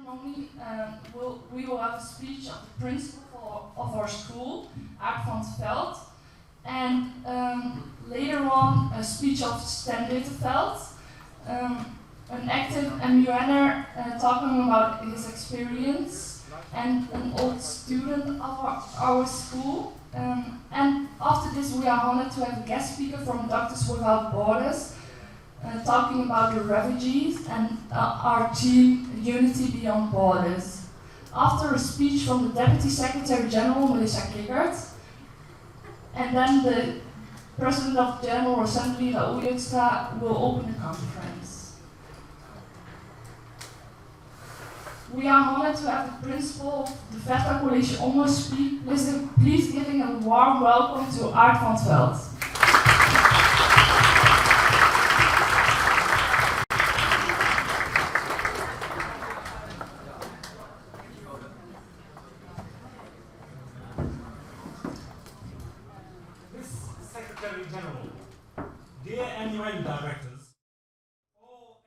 ceremony, we will have a speech of the principal of our school, Aart van 't Veld, and later on a speech of Stan Litteveld, an active MUNer talking about his experience, and an old student of our school. And after this we are honored to have a guest speaker from Doctors Without Borders, talking about the refugees and our team Unity Beyond Borders. After a speech from the Deputy Secretary General, Melissa Kickert, and then the President of the General Assembly, Raoul Jutska, will open the conference. We are honored to have the Principal of the Verta College Ommen speak. Please giving a warm welcome to Aart van 't Veld. Secretary General, dear MUN directors, all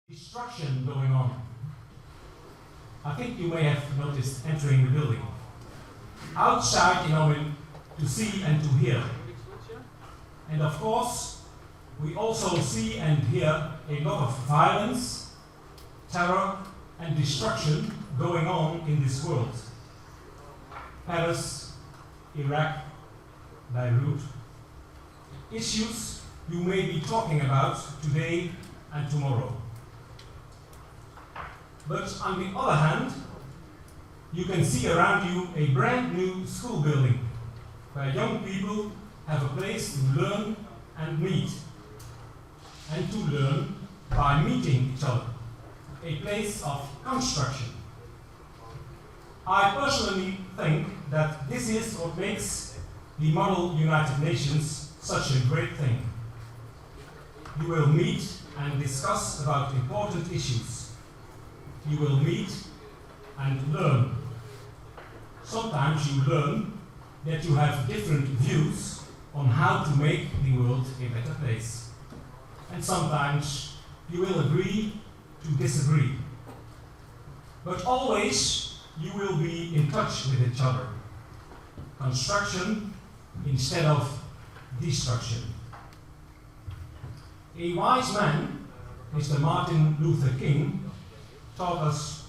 destruction going on. I think you may have noticed entering the building. Outside in Ommen, to see and to hear. And of course, we also see and hear a lot of violence, terror and destruction going on in this world. Paris, Iraq, Beirut. Issues you may be talking about today and tomorrow. But on the other hand, you can see around you a brand new school building where young people have a place to learn and meet. And to learn by meeting each other. A place of construction. I personally think that this is what makes the model United Nations such a great thing. You will meet and discuss about important issues. You will meet and learn. Sometimes you learn that you have different views on how to make the world a better place. And sometimes you will agree to disagree. But always you will be in touch with each other. Construction instead of destruction. A wise man, Mr. Martin Luther King, taught us,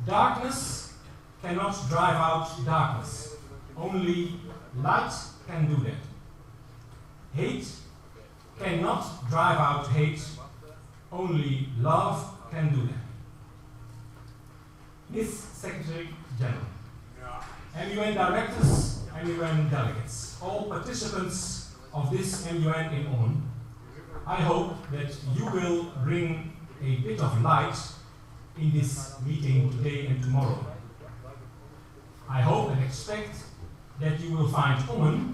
darkness cannot drive out darkness. Only light can do that. Hate cannot drive out hate. Only love can do that. Miss Secretary General, MUN directors, MUN delegates, all participants of this MUN in Ommen, I hope that you will bring a bit of light in this meeting today and tomorrow. I hope and expect that you will find Ommen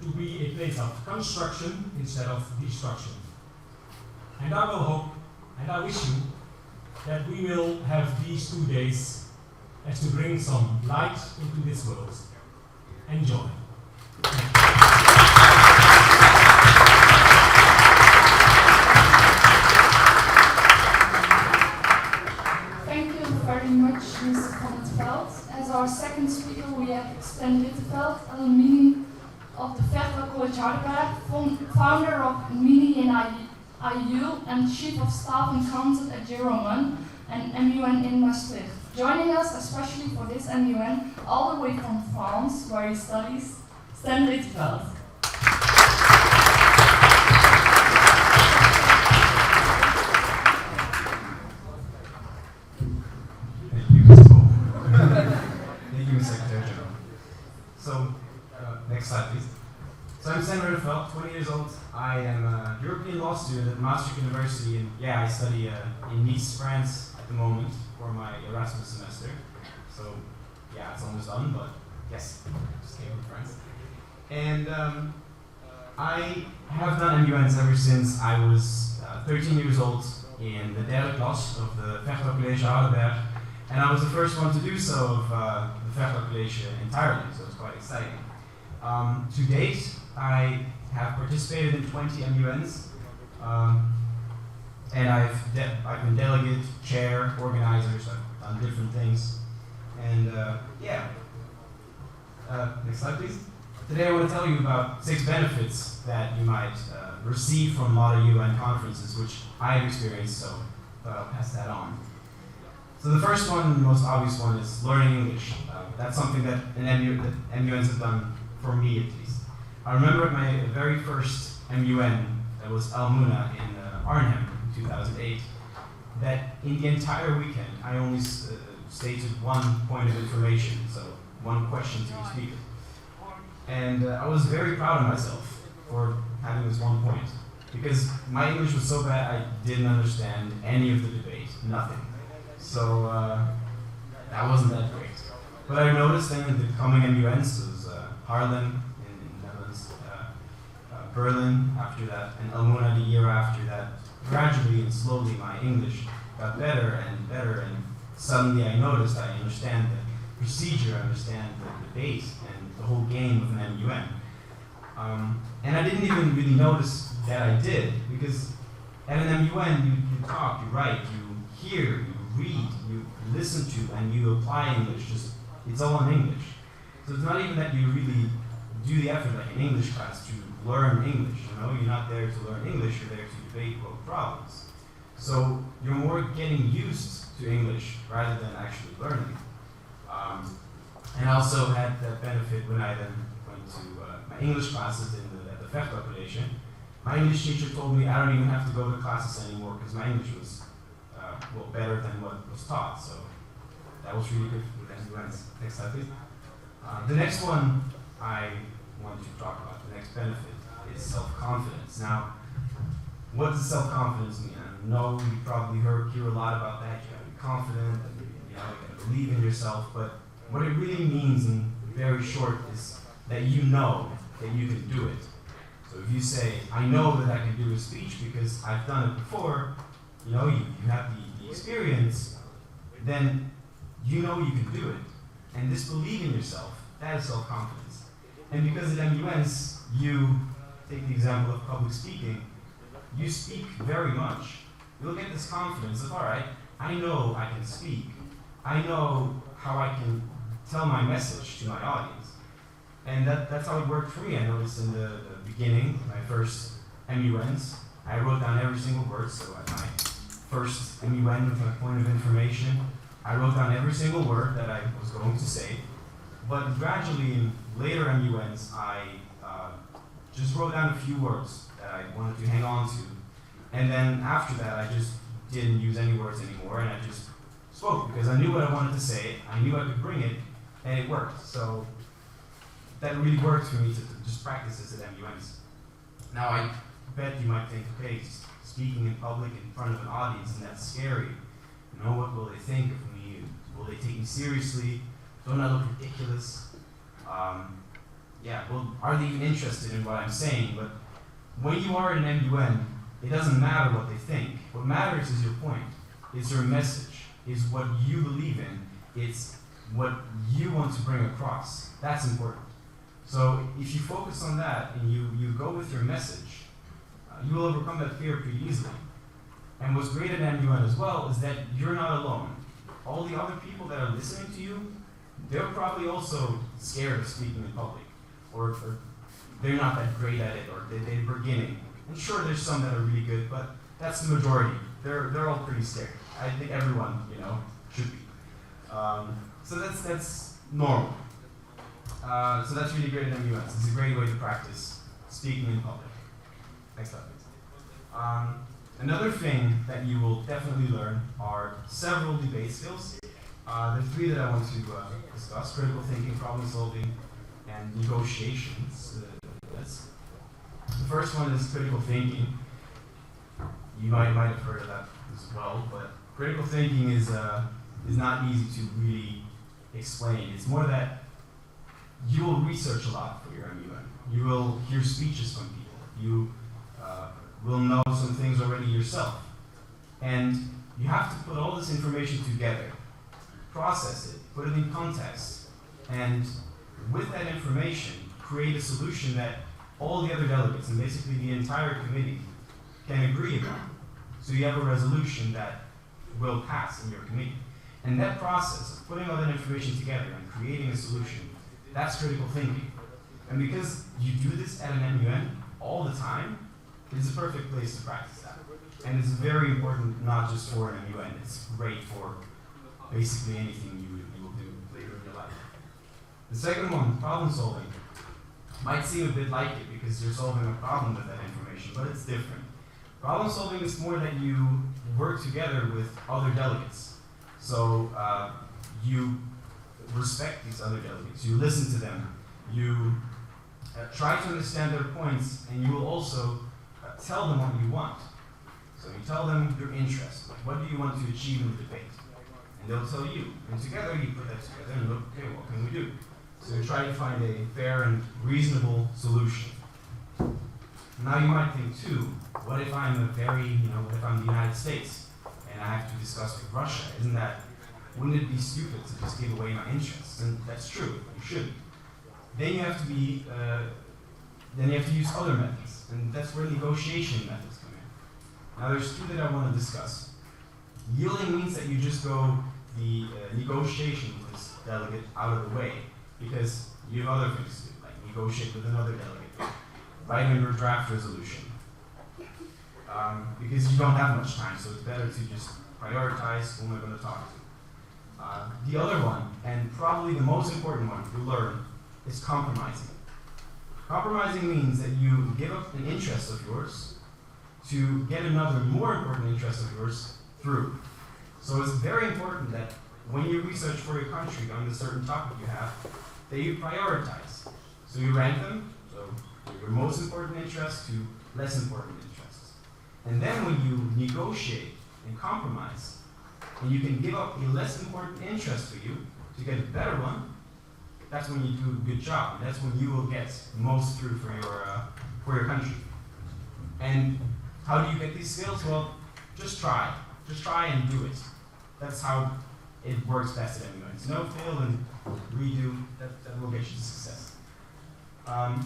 to be a place of construction instead of destruction. And I will hope and I wish you that we will have these 2 days as to bring some light into this world. Enjoy. Very much, Mr. van 't Veld. As our second speaker, we have Stan Litteveld, alumni of the Verta College Hardenberg, founder of Mini IU and Chief of Staff in Content at Ommen and MUN in Maastricht. Joining us especially for this MUN all the way from France, where he studies, Stan Litveld. Thank you, Ms. Paul. Thank you, Ms. Secretary General. So, next slide, please. So I'm Stan Litveld, 20 years old. I am a European law student at Maastricht University, and yeah, I study in Nice, France at the moment for my Erasmus semester. So yeah, it's almost done, but yes, just came from France. And I have done MUNs ever since I was 13 years old in the derde klas of the College Hardenberg, and I was the first one to do so of the College entirely, so it's quite exciting. To date, I have participated in 20 MUNs, and I've been delegate, chair, organizer, so I've done different things. And yeah, next slide please. Today I want to tell you about 6 benefits that you might receive from a lot of UN conferences, which I've experienced, so I'll pass that on. So the first one, the most obvious one, is learning English. That's something that MUNs have done for me at least. I remember at my very first MUN, that was Almuna in Arnhem in 2008, that in the entire weekend I only stated one point of information, so one question to each speaker. And I was very proud of myself for having this one point, because my English was so bad I didn't understand any of the debate, nothing. So that wasn't that great. But I noticed then in the coming MUNs, it was Haarlem in the Netherlands, Berlin after that, and Almuna the year after that. Gradually and slowly my English got better, and suddenly I noticed I understand the procedure, I understand the debate, and the whole game of an MUN. And I didn't even really notice that I did, because at an MUN you talk, you write, you hear, you read, you listen to, and you apply English. It's all in English. So it's not even that you really do the effort like an English class to learn English. You're not there to learn English, you're there to debate world problems. So you're more getting used to English rather than actually learning. And I also had that benefit when I then went to my English classes at the College. My English teacher told me I don't even have to go to classes anymore because my English was better than what was taught. So that was really good with MUNs. Next slide, please. The next one I want to talk about, the next benefit, is self-confidence. Now, what does self-confidence mean? I know you probably hear a lot about that. You gotta be confident, and you gotta believe in yourself, but what it really means in very short is that you know that you can do it. So if you say, I know that I can do a speech because I've done it before, you have the experience, then you know you can do it. And this belief in yourself, that is self-confidence. And because at MUNs, you take the example of public speaking, you speak very much. You'll get this confidence of, all right, I know I can speak. I know how I can tell my message to my audience. And that's how it worked for me. I noticed in the beginning, my first MUNs, I wrote down every single word. So at my first MUN with my point of information, I wrote down every single word that I was going to say. But gradually in later MUNs, I just wrote down a few words that I wanted to hang on to. And then after that, I just didn't use any words anymore, and I just spoke because I knew what I wanted to say, I knew I could bring it, and it worked. So that really worked for me to just practice this at MUNs. Now I bet you might think, okay, speaking in public in front of an audience, and that's scary. What will they think of me? Will they take me seriously? Don't I look ridiculous? Well, are they even interested in what I'm saying? But when you are in an MUN, it doesn't matter what they think. What matters is your point. It's your message. It's what you believe in. It's what you want to bring across. That's important. So if you focus on that and you go with your message, you will overcome that fear pretty easily. And what's great at MUN as well is that you're not alone. All the other people that are listening to you, they're probably also scared of speaking in public, or they're not that great at it, or they're beginning. And sure, there's some that are really good, but that's the majority. They're all pretty scary. I think everyone, should be. So that's normal. So that's really great at MUNs. It's a great way to practice speaking in public. Next slide, please. Another thing that you will definitely learn are several debate skills. There are three that I want to discuss: critical thinking, problem solving, and negotiations. The first one is critical thinking. You might have heard of that as well, but critical thinking is not easy to really explain. It's more that you will research a lot for your MUN. You will hear speeches from people. You will know some things already yourself. And you have to put all this information together, process it, put it in context, and with that information, create a solution that all the other delegates, and basically the entire committee, can agree upon. So you have a resolution that will pass in your committee. And that process of putting all that information together and creating a solution, that's critical thinking. And because you do this at an MUN all the time, it's a perfect place to practice that. And it's very important, not just for an MUN, it's great for basically anything you will do later in your life. The second one, problem solving, might seem a bit like it because you're solving a problem with that information, but it's different. Problem solving is more that you work together with other delegates. So you respect these other delegates, you listen to them, you try to understand their points, and you will also tell them what you want. So you tell them your interest, like what do you want to achieve in the debate? And they'll tell you. And together you put that together and look, okay, what can we do? So you try to find a fair and reasonable solution. Now you might think too, what if I'm what if I'm the United States and I have to discuss with Russia? Wouldn't it be stupid to just give away my interests? And that's true, you shouldn't. Then you have to use other methods, and that's where negotiation methods come in. Now there's two that I want to discuss. Yielding means that you just go the negotiation with this delegate out of the way, because you have other things to do, like negotiate with another delegate, write in your draft resolution. Because you don't have much time, so it's better to just prioritize who am I going to talk to. The other one, and probably the most important one to learn, is compromising. Compromising means that you give up an interest of yours to get another more important interest of yours through. So it's very important that when you research for your country on the certain topic you have, that you prioritize. So you rank them, so your most important interests to less important interests. And then when you negotiate and compromise, and you can give up a less important interest for you to get a better one, that's when you do a good job. That's when you will get most through for your country. And how do you get these skills? Well, just try. Just try and do it. That's how it works best at MUNs. No, fail and redo. That will get you to success.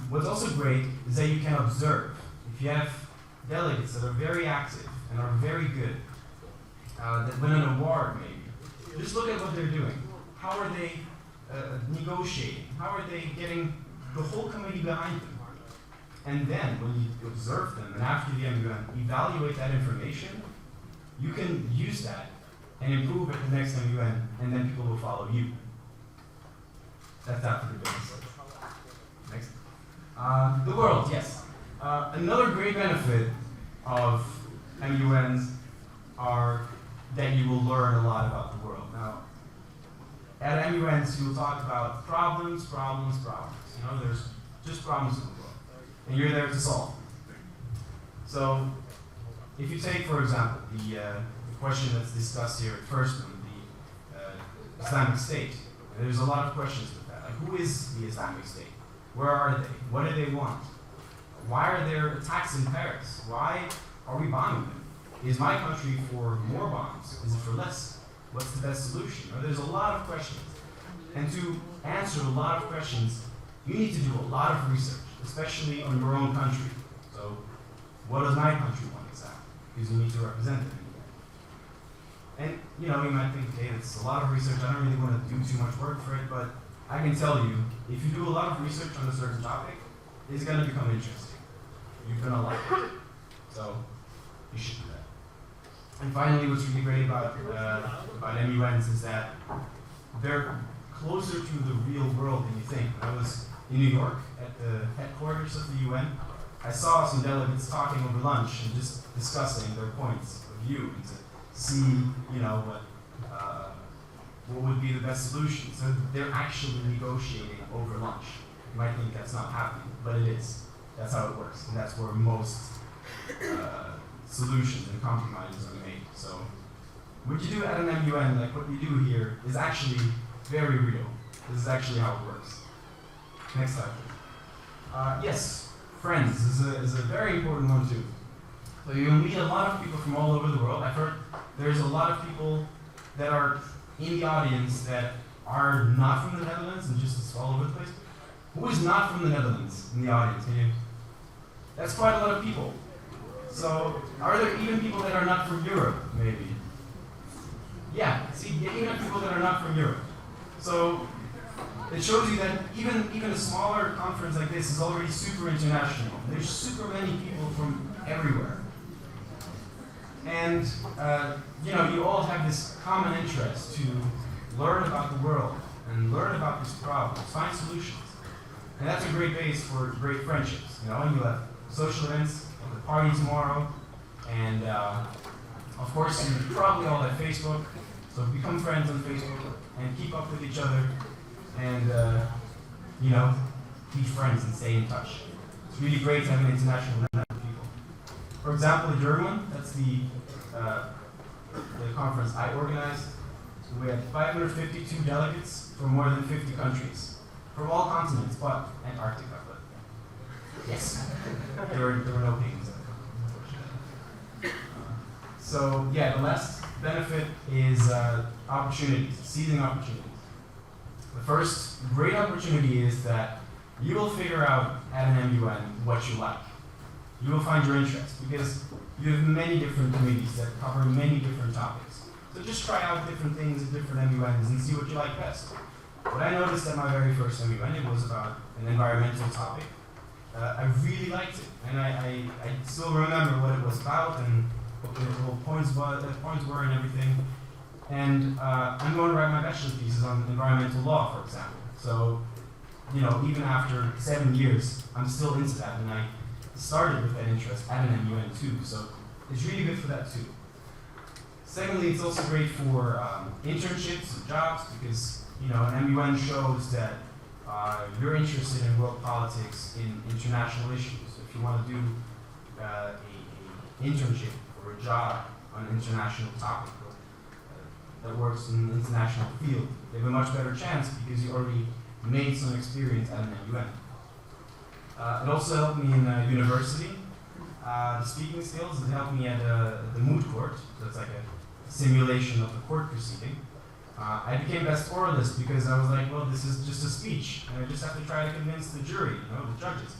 What's also great is that you can observe. If you have delegates that are very active and are very good, that win an award maybe, just look at what they're doing. How are they negotiating? How are they getting the whole committee behind them? And then when you observe them and after the MUN evaluate that information, you can use that and improve at the next MUN, and then people will follow you. That's that for the business. Next. The world, yes. Another great benefit of MUNs are that you will learn a lot about the world. Now, at MUNs, you will talk about problems. There's just problems in the world, and you're there to solve them. So, if you take, for example, the question that's discussed here at FirstMUN, the Islamic State, there's a lot of questions with that. Like, who is the Islamic State? Where are they? What do they want? Why are there attacks in Paris? Why are we bombing them? Is my country for more bombs? Is it for less? What's the best solution? There's a lot of questions. And to answer a lot of questions, you need to do a lot of research, especially on your own country. So, what does my country want exactly? Because you need to represent it. And, you might think, okay, it's a lot of research, I don't really want to do too much work for it, but I can tell you, if you do a lot of research on a certain topic, it's going to become interesting. You're going to like it. So you should do that. And finally, what's really great about MUNs is that they're closer to the real world than you think. When I was in New York at the headquarters of the UN, I saw some delegates talking over lunch and just discussing their points of view and to see, what would be the best solution. So they're actually negotiating over lunch. You might think that's not happening, but it is. That's how it works, and that's where most solutions and compromises are made. So what you do at an MUN, like what we do here, is actually very real. This is actually how it works. Next slide, please. Yes, friends is a very important one too. So you'll meet a lot of people from all over the world. I've heard there's a lot of people that are in the audience that are not from the Netherlands and just all over the place. Who is not from the Netherlands in the audience? That's quite a lot of people. So are there even people that are not from Europe, maybe? Yeah, see, even people that are not from Europe. So it shows you that even a smaller conference like this is already super international. There's super many people from everywhere. And you all have this common interest to learn about the world and learn about these problems, find solutions. And that's a great base for great friendships. And you'll have social events, like the party tomorrow, and of course you probably all have Facebook, so become friends on Facebook and keep up with each other and be friends and stay in touch. It's really great to have an international network of people. For example, the German one, that's the conference I organized. So we had 552 delegates from more than 50 countries, from all continents, but Antarctica. But yes, there were no penguins. So yeah, the last benefit is opportunities, seizing opportunities. The first great opportunity is that you will figure out at an MUN what you like. You will find your interest because you have many different committees that cover many different topics. So just try out different things at different MUNs and see what you like best. What I noticed at my very first MUN, it was about an environmental topic. I really liked it, and I still remember what it was about and what the little points were and everything. And I'm going to write my bachelor thesis on environmental law, for example. So, even after 7 years, I'm still into that, and I started with that interest at an MUN too. So it's really good for that too. Secondly, it's also great for internships and jobs because an MUN shows that you're interested in world politics, in international issues. If you want to do an internship or a job on an international topic that works in the international field, you have a much better chance because you already made some experience at an MUN. It also helped me in university. The speaking skills, it helped me at the moot court, so it's like a simulation of the court proceeding. I became best oralist because I was like, well, this is just a speech, and I just have to try to convince the jury, the judges.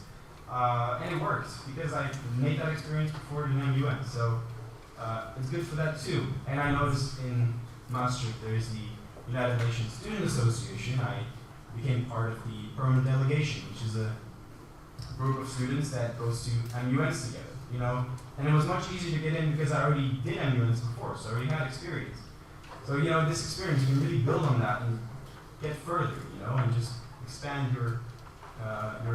And it worked because I made that experience before the MUN, so it's good for that too. And I noticed in Maastricht there is the United Nations Student Association. I became part of the permanent delegation, which is a group of students that goes to MUNs together, and it was much easier to get in because I already did MUNs before, so I already had experience. So, this experience, you can really build on that and get further, and just expand your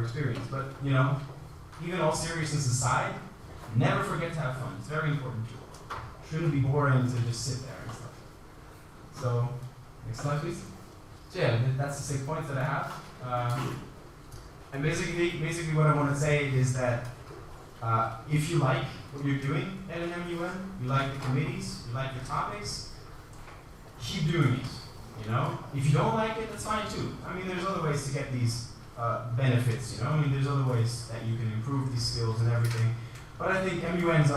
experience. But, even all seriousness aside, never forget to have fun. It's very important too. Shouldn't be boring to just sit there and stuff. So, next slide, please. So yeah, that's the 6 points that I have. And basically what I want to say is that if you like what you're doing at an MUN, you like the committees, you like the topics, keep doing it. If you don't like it, that's fine too. There's other ways to get these benefits. There's other ways that you can improve these skills and everything. But I think MUNs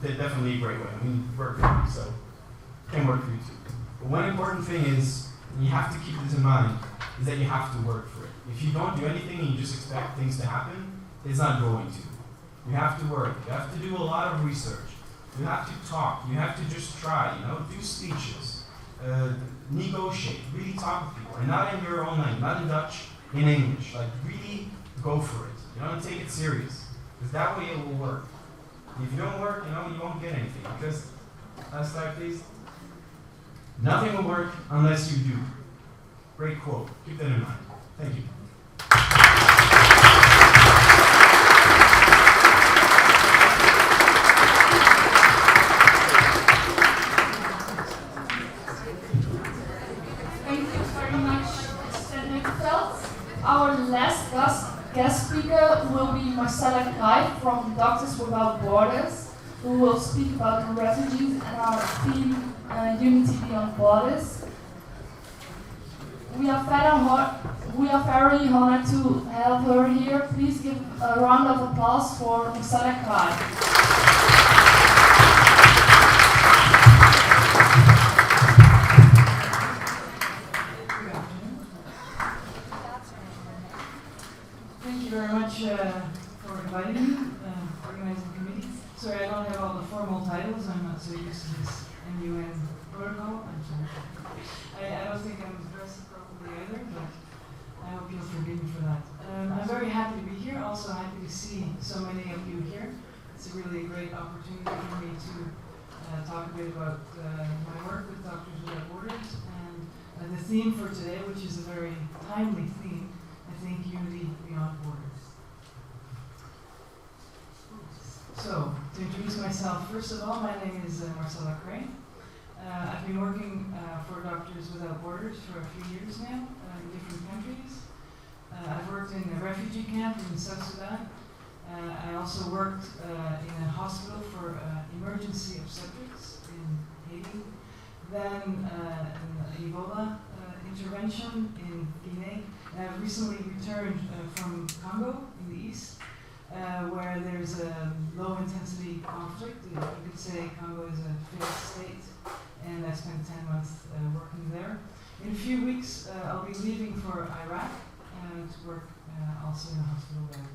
they're definitely a great way. Work for me, so it can work for you too. But one important thing is, and you have to keep this in mind, is that you have to work for it. If you don't do anything and you just expect things to happen, it's not going to. You have to work. You have to do a lot of research. You have to talk. You have to just try, do speeches, negotiate, really talk with people. And not in your own language, not in Dutch, in English. Like, really go for it. And take it serious. Because that way it will work. If you don't work, you won't get anything. Because, last slide please. Nothing will work unless you do. Great quote. Keep that in mind. Thank you. Thank you very much, Mr. Nukveld. Our last guest speaker will be Marcella Krijf from Doctors Without Borders, who will speak about the refugees and our theme, Unity Beyond Borders. We are very honored to have her here. Please give a round of applause for Marcella Krijf. Thank you very much for inviting me, organizing committee. Sorry, I don't have all the formal titles. I'm not so used to this MUN protocol. I don't think I'm dressed properly either, but I hope you'll forgive me for that. I'm very happy to be here. Also happy to see so many of you here. It's a really great opportunity for me to talk a bit about my work with Doctors Without Borders and the theme for today, which is a very timely theme. I think Unity Beyond Borders. So, to introduce myself, first of all, my name is Marcella Krijf. I've been working for Doctors Without Borders for a few years now in different countries. I've worked in a refugee camp in South Sudan. I also worked in a hospital for emergency obstetrics in Haiti. Then an Ebola intervention in Guinea. And I've recently returned from Congo in the east, where there's a low-intensity conflict. You could say Congo is a failed state, and I spent 10 months working there. In a few weeks, I'll be leaving for Iraq to work also in a hospital there.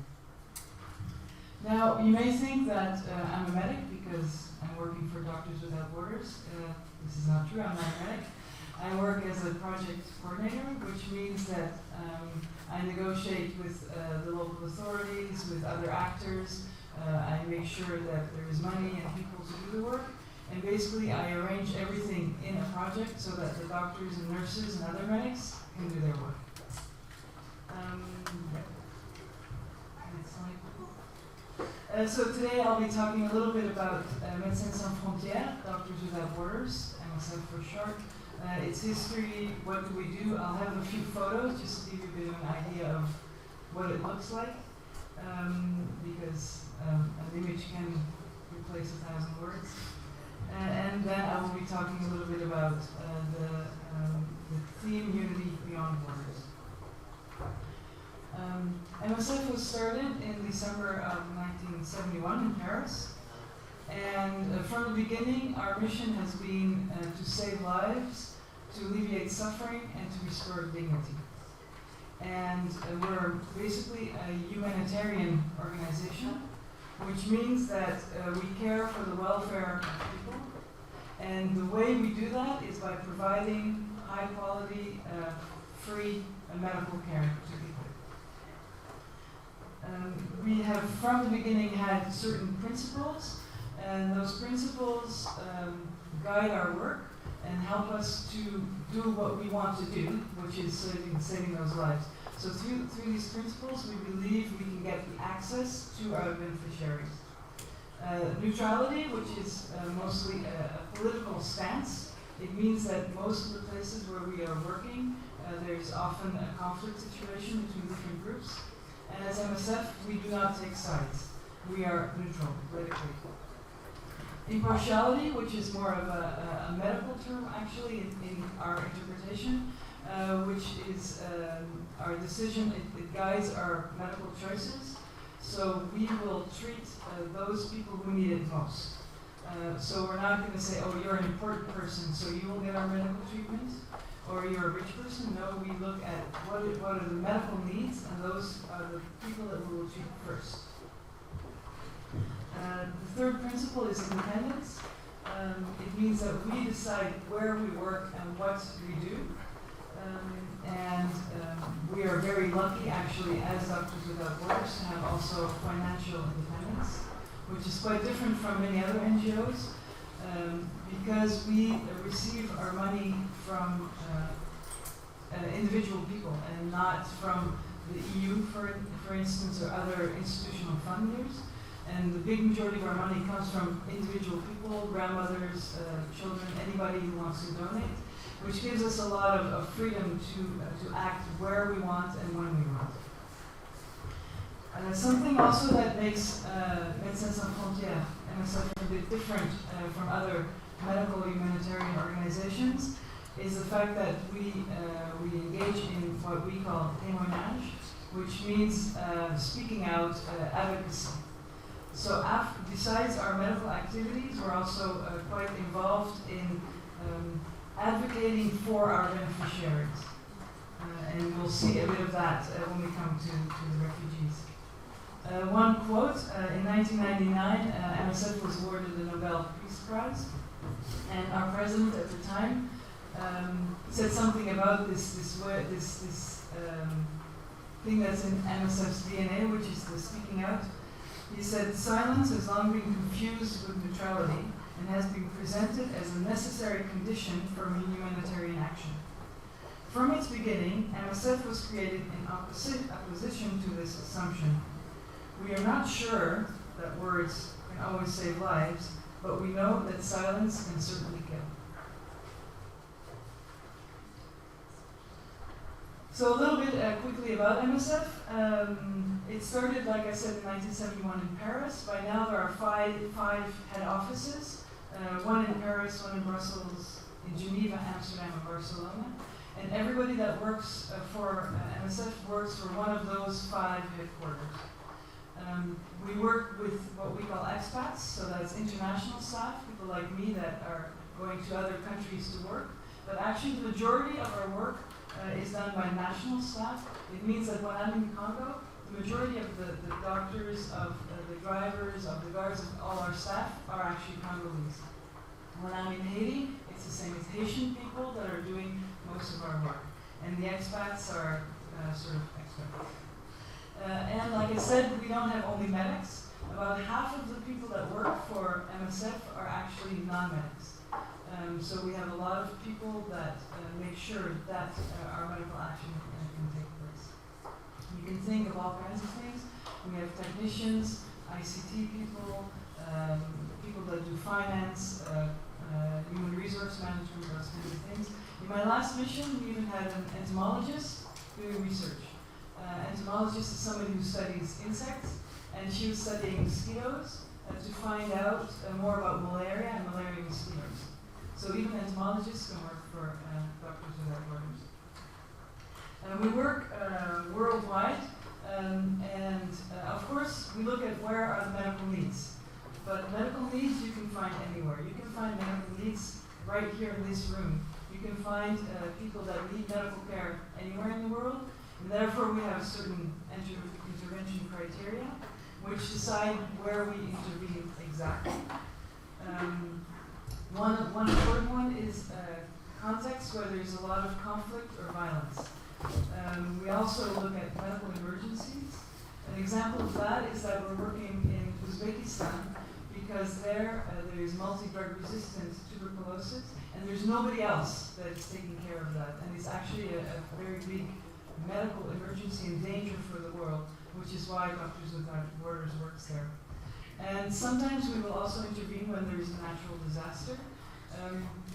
Now, you may think that I'm a medic because I'm working for Doctors Without Borders. This is not true, I'm not a medic. I work as a project coordinator, which means that I negotiate with the local authorities, with other actors. I make sure that there is money and people to do the work. And basically, I arrange everything in a project so that the doctors and nurses and other medics can do their work. So today I'll be talking a little bit about Médecins Sans Frontières, Doctors Without Borders, MSF for short. Its history, what do we do? I'll have a few photos just to give you a bit of an idea of what it looks like, because an image can replace 1,000 words. And then I will be talking a little bit about the theme Unity Beyond Borders. MSF was started in December of 1971 in Paris. And from the beginning, our mission has been to save lives, to alleviate suffering, and to restore dignity. And we're basically a humanitarian organization, which means that we care for the welfare of people. And the way we do that is by providing high quality, free medical care to people. We have from the beginning had certain principles, and those principles guide our work and help us to do what we want to do, which is saving those lives. So through these principles, we believe we can get the access to our beneficiaries. Neutrality, which is mostly a political stance. It means that most of the places where we are working, there's often a conflict situation between different groups. And as MSF, we do not take sides. We are neutral, politically. Impartiality, which is more of a medical term actually in our interpretation, which is our decision, it guides our medical choices. So we will treat those people who need it most. So we're not going to say, oh, you're an important person, so you will get our medical treatment, or you're a rich person. No, we look at what are the medical needs, and those are the people that we will treat first. The third principle is independence. It means that we decide where we work and what we do. We are very lucky, actually, as Doctors Without Borders, to have also financial independence. which is quite different from many other NGOs, because we receive our money from individual people and not from the EU, for instance, or other institutional funders. And the big majority of our money comes from individual people, grandmothers, children, anybody who wants to donate, which gives us a lot of freedom to act where we want and when we want. Something also that makes Médecins Sans Frontières, MSF, a bit different from other medical humanitarian organizations is the fact that we engage in what we call témoignage, which means speaking out, advocacy. So besides our medical activities, we're also quite involved in advocating for our beneficiaries. And we'll see a bit of that when we come to the refugees. One quote, in 1999, MSF was awarded the Nobel Peace Prize, and our president at the time said something about this thing that's in MSF's DNA, which is the speaking out. He said, "Silence has long been confused with neutrality and has been presented as a necessary condition for humanitarian action. From its beginning, MSF was created in opposition to this assumption. We are not sure that words can always save lives, but we know that silence can certainly kill." So a little bit quickly about MSF. It started, like I said, in 1971 in Paris. By now there are five head offices, one in Paris, one in Brussels, in Geneva, Amsterdam, and Barcelona. And everybody that works for MSF works for one of those 5 headquarters. We work with what we call expats, so that's international staff, people like me that are going to other countries to work. But actually the majority of our work is done by national staff. It means that when I'm in Congo, the majority of the doctors, of the drivers, of the guards, of all our staff are actually Congolese. When I'm in Haiti, it's the same. It's Haitian people that are doing most of our work. And the expats are sort of expats. And like I said, we don't have only medics. About half of the people that work for MSF are actually non-medics. So we have a lot of people that make sure that our medical action can take place. You can think of all kinds of things. We have technicians, ICT people, people that do finance, human resource management, those kinds of things. In my last mission, we even had an entomologist doing research. Entomologist is somebody who studies insects, and she was studying mosquitoes to find out more about malaria and malaria mosquitoes. So even entomologists can work for Doctors Without Borders. We work worldwide, and of course we look at where are the medical needs. But medical needs you can find anywhere. You can find medical needs right here in this room. You can find people that need medical care anywhere in the world, and therefore we have certain intervention criteria which decide where we intervene exactly. One important one is context where there's a lot of conflict or violence. We also look at medical emergencies. An example of that is that we're working in Uzbekistan because there is multi-drug resistant tuberculosis, and there's nobody else that is taking care of that. And it's actually a very big medical emergency and danger for the world, which is why Doctors Without Borders works there. And sometimes we will also intervene when there is a natural disaster.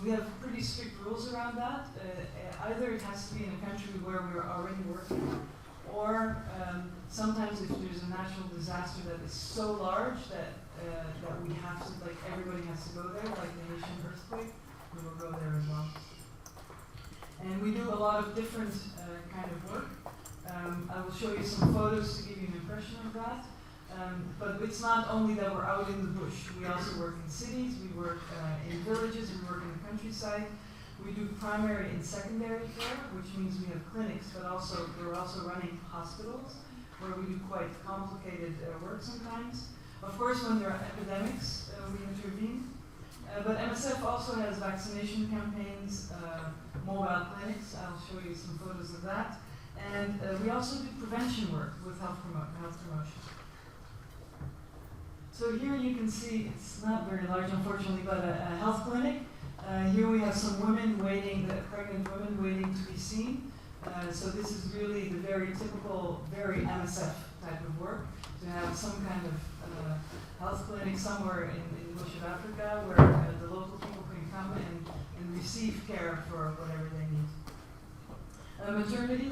We have pretty strict rules around that. Either it has to be in a country where we're already working, or sometimes if there's a natural disaster that is so large that we have to, like everybody has to go there, like the Haitian earthquake, we will go there as well. And we do a lot of different kind of work. I will show you some photos to give you an impression of that. But it's not only that we're out in the bush. We also work in cities, we work in villages, we work in the countryside. We do primary and secondary care, which means we have clinics, but also we're also running hospitals where we do quite complicated work sometimes. Of course, when there are epidemics, we intervene. But MSF also has vaccination campaigns, mobile clinics. I'll show you some photos of that. And we also do prevention work with health promotion. So here you can see, it's not very large unfortunately, but a health clinic. Here we have some women waiting, pregnant women waiting to be seen. So this is really the very typical, very MSF type of work, to have some kind of health clinic somewhere in the bush of Africa where the local people can come and receive care for whatever they need. Maternity,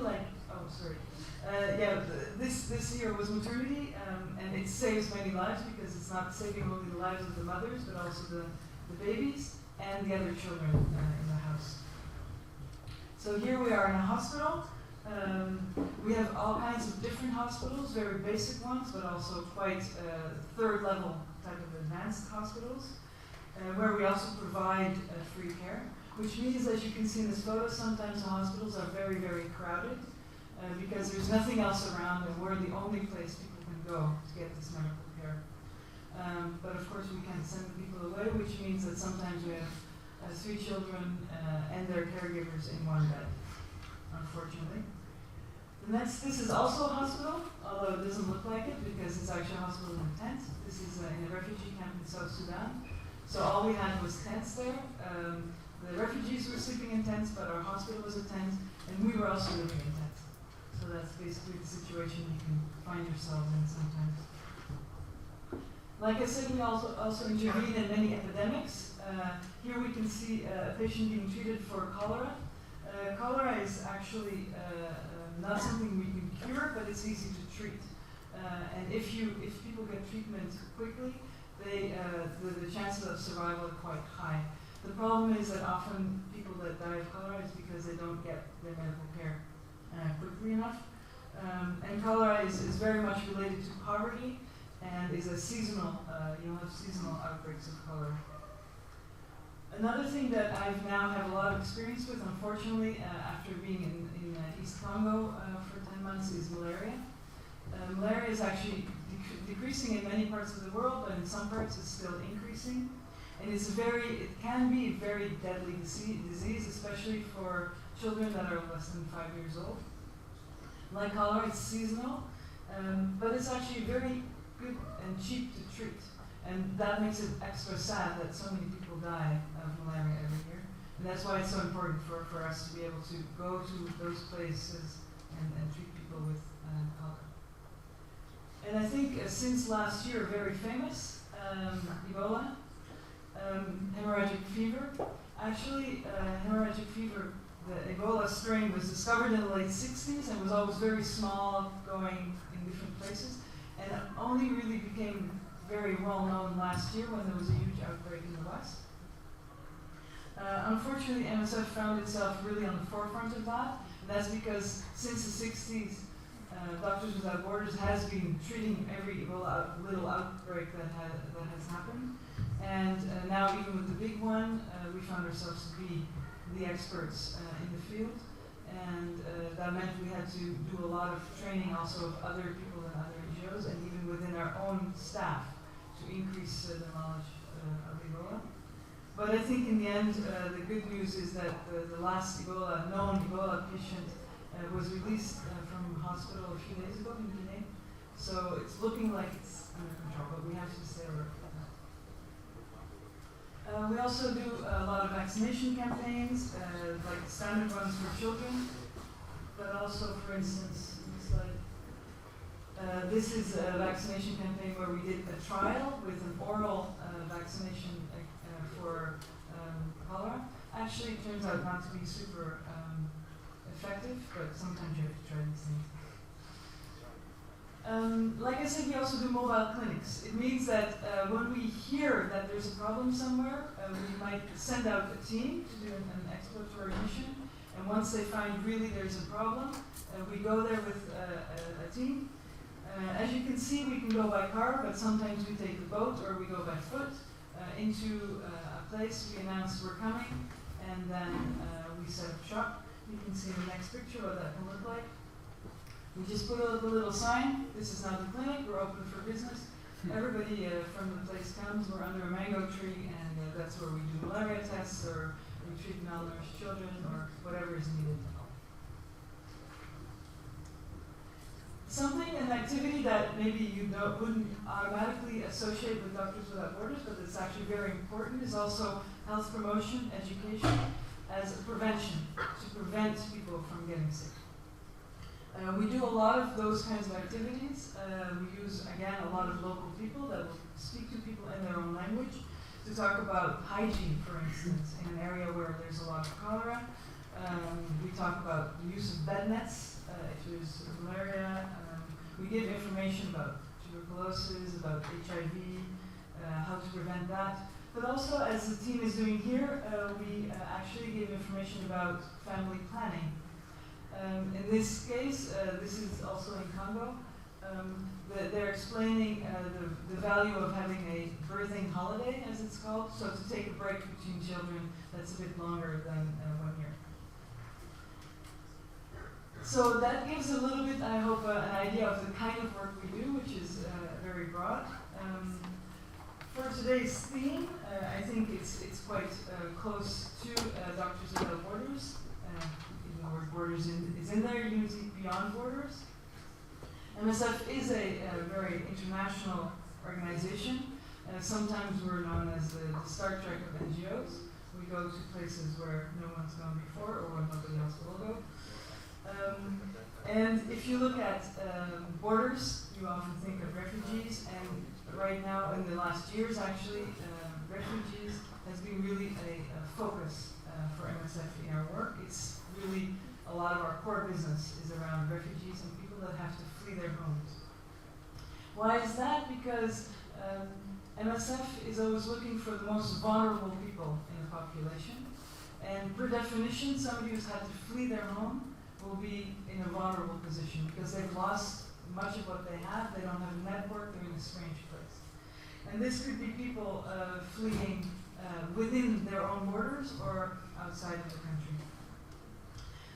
this here was maternity, and it saves many lives because it's not saving only the lives of the mothers, but also the babies and the other children in the house. So here we are in a hospital. We have all kinds of different hospitals, very basic ones, but also quite third level type of advanced hospitals, where we also provide free care, which means, as you can see in this photo, sometimes the hospitals are very, very crowded because there's nothing else around and we're the only place people can go to get this medical care. But of course we can't send people away, which means that sometimes we have 3 children and their caregivers in one bed, unfortunately. This is also a hospital, although it doesn't look like it because it's actually a hospital in a tent. This is in a refugee camp in South Sudan. So all we had was tents there. The refugees were sleeping in tents, but our hospital was a tent, and we were also living in tents. So that's basically the situation you can find yourselves in sometimes. Like I said, we also intervene in many epidemics. Here we can see a patient being treated for cholera. Cholera is actually not something we can cure, but it's easy to treat. And if people get treatment quickly, the chances of survival are quite high. The problem is that often people that die of cholera is because they don't get their medical care quickly enough. And cholera is very much related to poverty and is a seasonal, you'll have seasonal outbreaks of cholera. Another thing that I now have a lot of experience with, unfortunately, after being in East Congo for 10 months, is malaria. Malaria is actually decreasing in many parts of the world, but in some parts it's still increasing. And it can be a very deadly disease, especially for children that are less than 5 years old. Like cholera, it's seasonal, but it's actually very good and cheap to treat. And that makes it extra sad that so many people die of malaria every year. And that's why it's so important for us to be able to go to those places and treat people with cholera. And I think since last year, very famous, Ebola, hemorrhagic fever. Actually, hemorrhagic fever, the Ebola strain, was discovered in the late 60s and was always very small, going in different places, and it only really became very well known last year when there was a huge outbreak in the West. Unfortunately, MSF found itself really on the forefront of that, and that's because since the 60s, Doctors Without Borders has been treating every Ebola little outbreak that has happened. And now, even with the big one, we found ourselves to be the experts in the field. And that meant we had to do a lot of training also of other people in other NGOs and even within our own staff to increase the knowledge of Ebola. But I think in the end, the good news is that the last known Ebola patient was released from hospital a few days ago in Guinea. So it's looking like it's under control, but we have to stay alert. We also do a lot of vaccination campaigns, like standard ones for children, but also, for instance, this is a vaccination campaign where we did a trial with an oral vaccination for cholera. Actually, it turns out not to be super effective, but sometimes you have to try these things. Like I said, we also do mobile clinics. It means that when we hear that there's a problem somewhere, we might send out a team to do an exploratory mission. And once they find really there's a problem, we go there with a team. As you can see, we can go by car, but sometimes we take the boat or we go by foot into a place. We announce we're coming, and then we set up shop. You can see in the next picture what that can look like. We just put up a little sign. This is not the clinic. We're open for business. Everybody from the place comes. We're under a mango tree, and that's where we do malaria tests, or we treat malnourished children, or whatever is needed. an activity that maybe you wouldn't automatically associate with Doctors Without Borders, but it's actually very important, is also health promotion, education, as a prevention, to prevent people from getting sick. We do a lot of those kinds of activities. We use, again, a lot of local people that will speak to people in their own language to talk about hygiene, for instance, in an area where there's a lot of cholera. We talk about the use of bed nets if there's malaria. We give information about tuberculosis, about HIV, how to prevent that. But also, as the team is doing here, we actually give information about family planning. In this case, this is also in Congo. They're explaining the value of having a birthing holiday, as it's called, so to take a break between children that's a bit longer than 1 year. So that gives a little bit, I hope, an idea of the kind of work we do, which is very broad. For today's theme, I think it's quite close to Doctors Without Borders. Even the word borders is in there, Unity Beyond Borders. MSF is a very international organization. Sometimes we're known as the Star Trek of NGOs. We go to places where no one's gone before or where nobody else will go. And if you look at borders, you often think of refugees, and right now, in the last years actually, refugees has been really a focus for MSF in our work. It's really a lot of our core business is around refugees and people that have to flee their homes. Why is that? Because MSF is always looking for the most vulnerable people in the population. And per definition, somebody who's had to flee their home will be in a vulnerable position because they've lost much of what they have, they don't have a network, they're in a strange place. And this could be people fleeing within their own borders or outside of the country.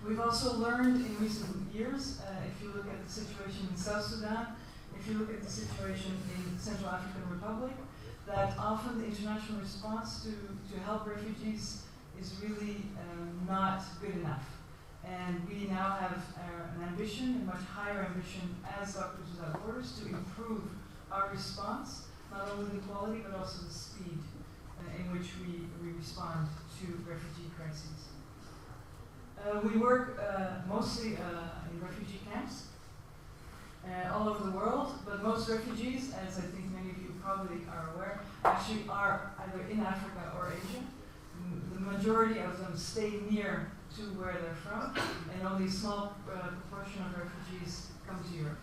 We've also learned in recent years, if you look at the situation in South Sudan, if you look at the situation in the Central African Republic, that often the international response to help refugees is really not good enough. And we now have an ambition, a much higher ambition as Doctors Without Borders to improve our response, not only the quality but also the speed in which we respond to refugee crises. We work mostly in refugee camps all over the world, but most refugees, as I think many of you probably are aware, actually are either in Africa or Asia. The majority of them stay near to where they're from, and only a small proportion of refugees come to Europe.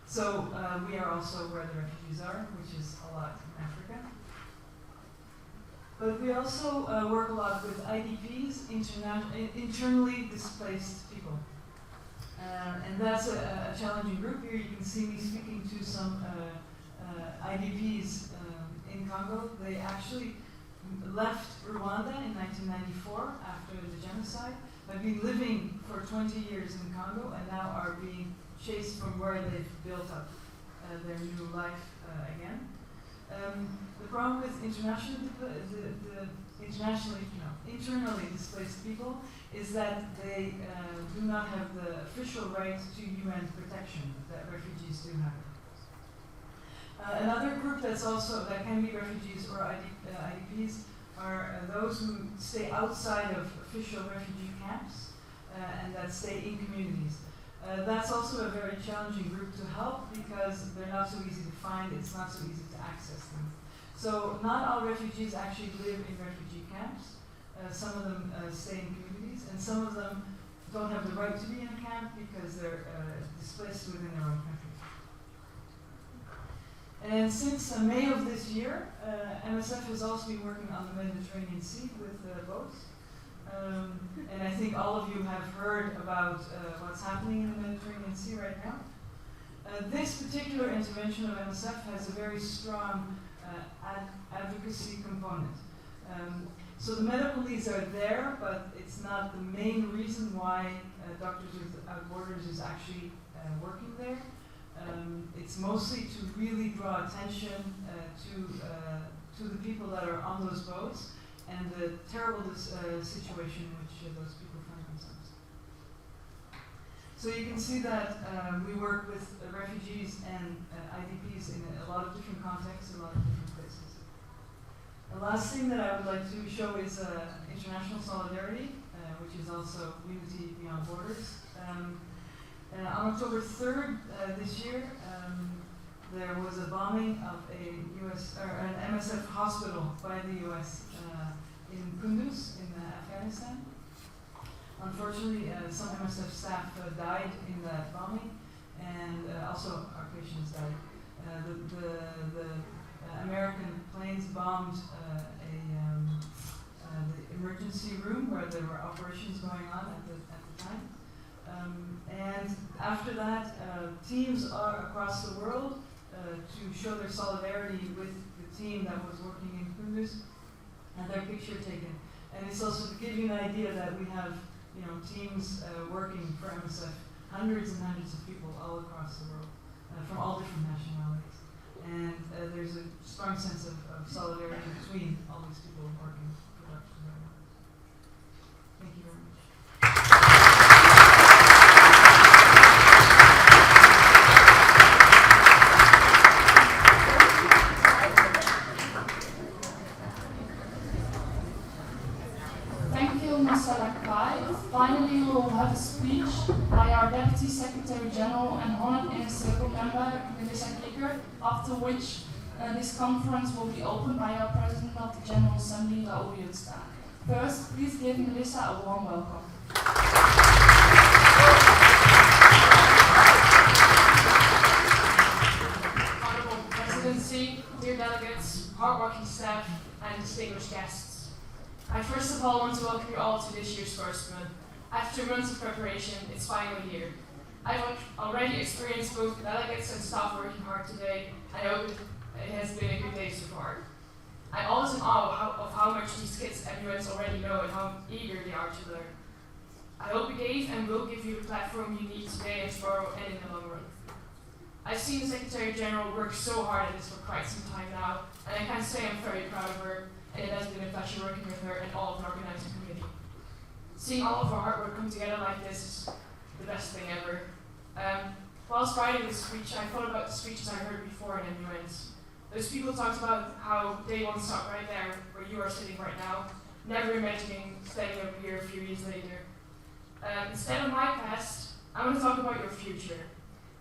So we are also where the refugees are, which is a lot in Africa. But we also work a lot with IDPs, internally displaced people. And that's a challenging group. Here you can see me speaking to some IDPs in Congo. They actually left Rwanda in 1994 after the genocide, have been living for 20 years in Congo, and now are being chased from where they've built up their new life again. The problem with internally displaced people is that they do not have the official right to UN protection that refugees do have. Another group that can be refugees or IDPs are those who stay outside of official refugee camps and that stay in communities. That's also a very challenging group to help because they're not so easy to find, it's not so easy to access them. So not all refugees actually live in refugee camps. Some of them stay in communities, and some of them don't have the right to be in a camp because they're displaced within their own country. And since May of this year, MSF has also been working on the Mediterranean Sea with boats. And I think all of you have heard about what's happening in the Mediterranean Sea right now. This particular intervention of MSF has a very strong advocacy component. So the medical needs are there, but it's not the main reason why Doctors Without Borders is actually working there. It's mostly to really draw attention to the people that are on those boats and the terrible situation in which those people find themselves. So you can see that we work with refugees and IDPs in a lot of different contexts, a lot of different places. The last thing that I would like to show is international solidarity, which is also unity beyond borders. On October 3rd this year, there was a bombing of an MSF hospital by the US in Kunduz in Afghanistan. Unfortunately, some MSF staff died in that bombing, and also our patients died. The American planes bombed the emergency room where there were operations going on at the time. And after that, teams are across the world to show their solidarity with the team that was working in Kunduz, and their picture taken. And it's also to give you an idea that we have, teams working for MSF, hundreds and hundreds of people all across the world, from all different nationalities. And there's a strong sense of solidarity between all these people working for Doctors Without Borders. Thank you very much. Finally, we will have a speech by our Deputy Secretary General and Honored Inner Circle member, Melissa Kicker, after which this conference will be opened by our President of the General Assembly, Raoul Jutsta. First, please give Melissa a warm welcome. Honorable Presidency, dear delegates, hardworking staff, and distinguished guests. I first of all want to welcome you all to this year's FirstMUN. After months of preparation, it's finally here. I've already experienced both the delegates and staff working hard today, and I hope it has been a good day so far. I'm always in awe of how much these kids and MUNs already know and how eager they are to learn. I hope we gave and will give you the platform you need today and tomorrow and in the long run. I've seen the Secretary General work so hard at this for quite some time now, and I can say I'm very proud of her, and it has been a pleasure working with her and all of the organizing committee. Seeing all of our hard work come together like this is the best thing ever. Whilst writing this speech, I thought about the speeches I heard before in MUNs. Those people talked about how they want to stop right there where you are sitting right now, never imagining standing up here a few years later. Instead of my past, I want to talk about your future.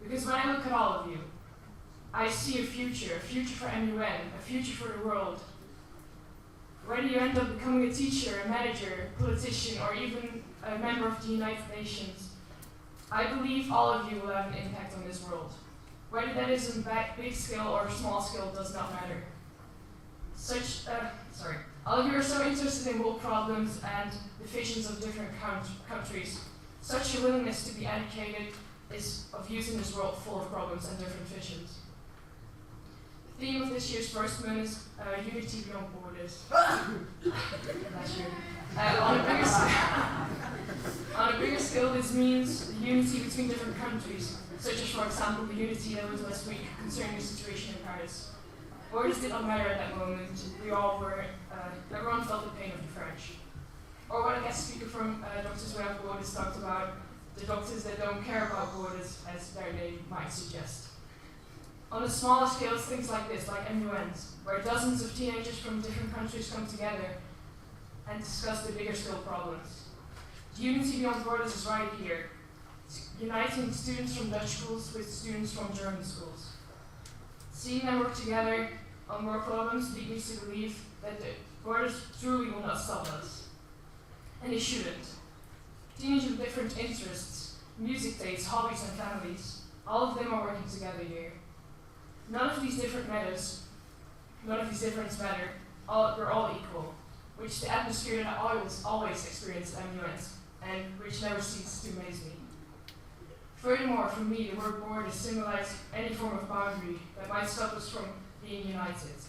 Because when I look at all of you, I see a future for MUN, a future for the world. Whether you end up becoming a teacher, a manager, politician, or even a member of the United Nations, I believe all of you will have an impact on this world. Whether that is in big scale or small scale does not matter. All of you are so interested in world problems and the visions of different countries. Such a willingness to be educated is of use in this world full of problems and different visions. The theme of this year's FirstMUN is unity beyond borders. On a bigger scale, this means unity between different countries, such as, for example, the unity that was last week concerning the situation in Paris. Borders did not matter at that moment. Everyone felt the pain of the French. Or what a guest speaker from Doctors Without Borders talked about, the doctors that don't care about borders, as their name might suggest. On a smaller scale, it's things like this, like MUNs, where dozens of teenagers from different countries come together and discuss the bigger scale problems. The unity beyond borders is right here, uniting students from Dutch schools with students from German schools. Seeing them work together on more problems leads me to believe that the borders truly will not stop us. And they shouldn't. Teenagers with different interests, music tastes, hobbies, and families, all of them are working together here. None of these different matters, none of these differences matter, we're all equal, which the atmosphere that I always experience at MUNs, and which never ceases to amaze me. Furthermore, for me, the word border symbolizes any form of boundary that might stop us from being united.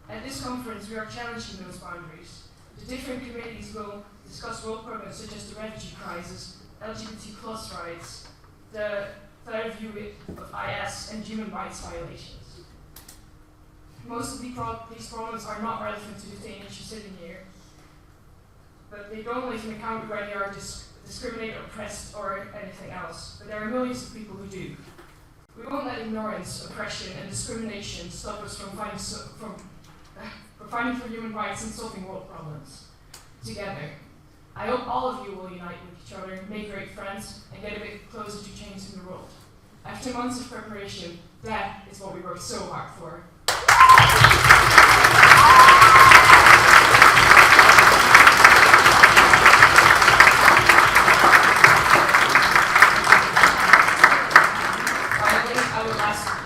At this conference, we are challenging those boundaries. The different committees will discuss world problems such as the refugee crisis, LGBT+ rights, the third view of IS, and human rights violations. Most of these problems are not relevant to the teenagers sitting here, but they don't live in a country where they are discriminate, oppressed, or anything else, but there are millions of people who do. We won't let ignorance, oppression, and discrimination stop us from fighting for human rights and solving world problems together. I hope all of you will unite with each other, make great friends, and get a bit closer to changing the world. After months of preparation, that is what we worked so hard for.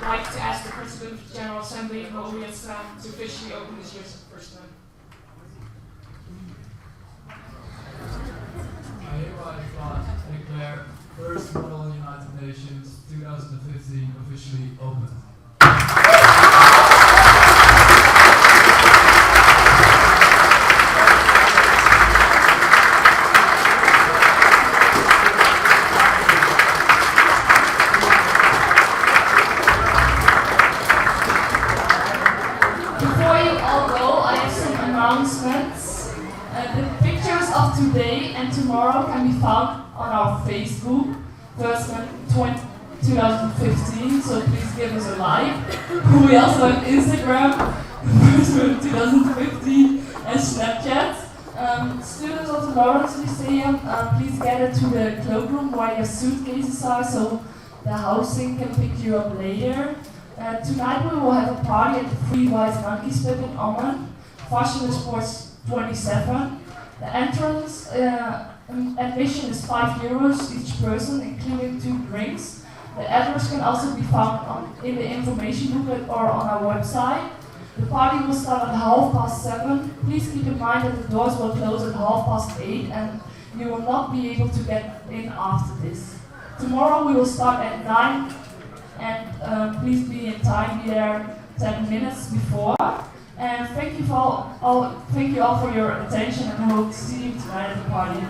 Like to ask the President of the General Assembly, Ommen, to officially open this year's FirstMUN. I hereby declare First Model United Nations 2015 officially open. Before you all go, I have some announcements. The pictures of today and tomorrow can be found on our Facebook, FirstMUN 2015, so please give us a like. We also have Instagram, FirstMUN 2015, and Snapchat. Students of the Lawrence Lyceum, please gather to the cloakroom where your suitcases are, so the housing can pick you up later. Tonight we will have a party at the Free White Monkeys Pub in Ommen, Fashion Sports 27. The entrance admission is €5 each person, including 2 drinks. The address can also be found in the information booklet or on our website. The party will start at 7:30. Please keep in mind that the doors will close at 8:30 and you will not be able to get in after this. Tomorrow we will start at 9 and please be in time, be there 10 minutes before. And thank you all for your attention, and I hope to see you tonight at the party.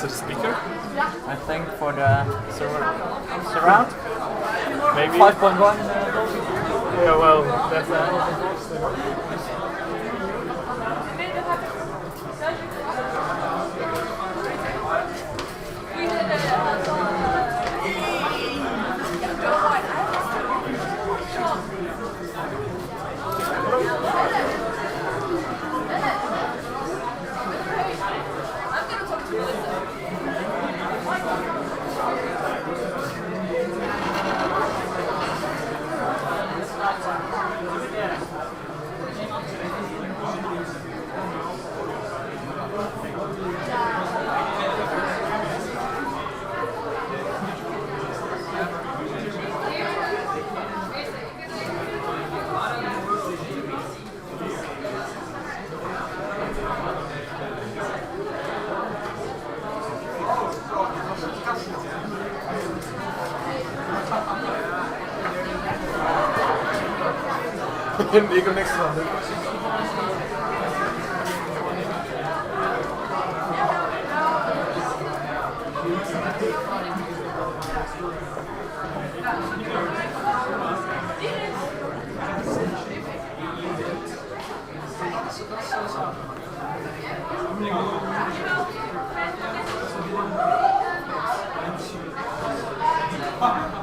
to the speaker. I think for the surround. Maybe 5.1. Yeah, well, that's Ik heb niks van. Ha!